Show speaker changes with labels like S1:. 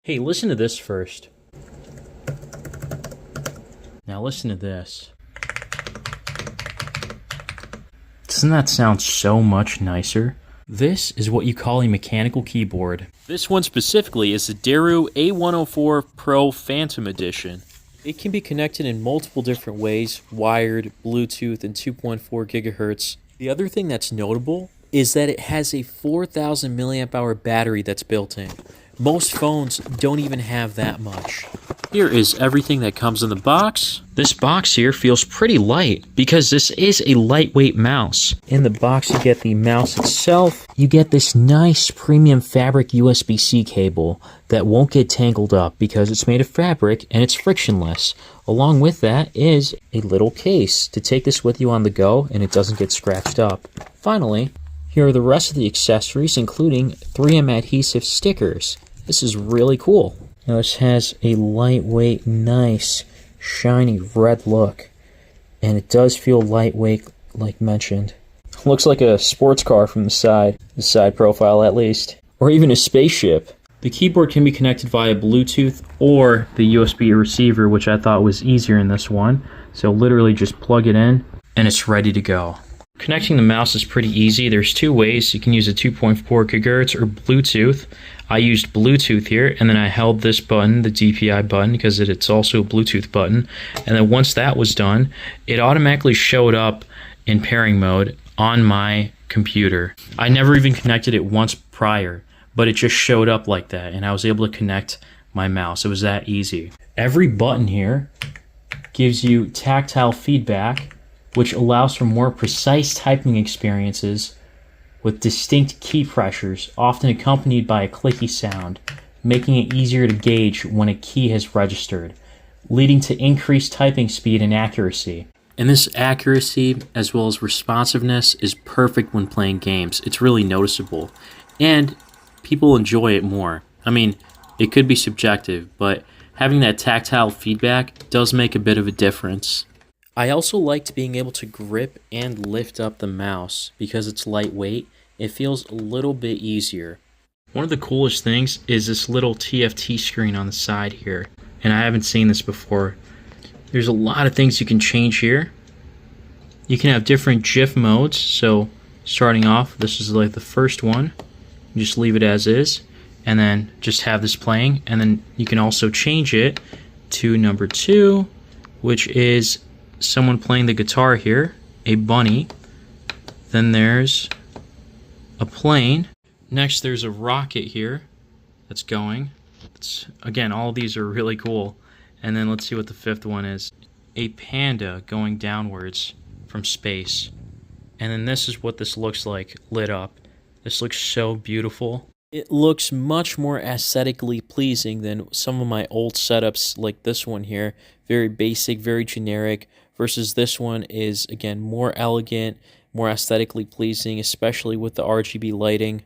S1: Hey, listen to this first. Now listen to this. Doesn't that sound so much nicer? This is what you call a mechanical keyboard. This one specifically is the Dareu A104 Pro Phantom Edition. It can be connected in multiple different ways, wired, Bluetooth, and 2.4 gigahertz. The other thing that's notable is that it has a 4,000 milliamp hour battery that's built in. Most phones don't even have that much. Here is everything that comes in the box. This box here feels pretty light because this is a lightweight mouse. In the box you get the mouse itself. You get this nice premium fabric USB-C cable that won't get tangled up because it's made of fabric and it's frictionless. Along with that is a little case to take this with you on the go and it doesn't get scratched up. Finally, here are the rest of the accessories, including 3M adhesive stickers. This is really cool. Now this has a lightweight, nice, shiny red look. And it does feel lightweight, like mentioned. Looks like a sports car from the side profile at least. Or even a spaceship. The keyboard can be connected via Bluetooth or the USB receiver, which I thought was easier in this one. So literally just plug it in and it's ready to go. Connecting the mouse is pretty easy. There's two ways. You can use a 2.4 gigahertz or Bluetooth. I used Bluetooth here, and then I held this button, the DPI button, because it's also a Bluetooth button. And then once that was done, it automatically showed up in pairing mode on my computer. I never even connected it once prior, but it just showed up like that, and I was able to connect my mouse. It was that easy. Every button here gives you tactile feedback, which allows for more precise typing experiences with distinct key pressures, often accompanied by a clicky sound, making it easier to gauge when a key has registered, leading to increased typing speed and accuracy. And this accuracy, as well as responsiveness, is perfect when playing games. It's really noticeable, and people enjoy it more. I mean, it could be subjective, but having that tactile feedback does make a bit of a difference. I also liked being able to grip and lift up the mouse because it's lightweight. It feels a little bit easier. One of the coolest things is this little TFT screen on the side here, and I haven't seen this before. There's a lot of things you can change here. You can have different GIF modes, so starting off, this is like the first one. You just leave it as is, and then just have this playing, and then you can also change it to number 2, which is someone playing the guitar here, a bunny. Then there's a plane. Next there's a rocket here that's going. Again, all of these are really cool. And then let's see what the 5th one is. A panda going downwards from space. And then this is what this looks like lit up. This looks so beautiful. It looks much more aesthetically pleasing than some of my old setups like this one here. Very basic, very generic. Versus this one is, again, more elegant, more aesthetically pleasing, especially with the RGB lighting.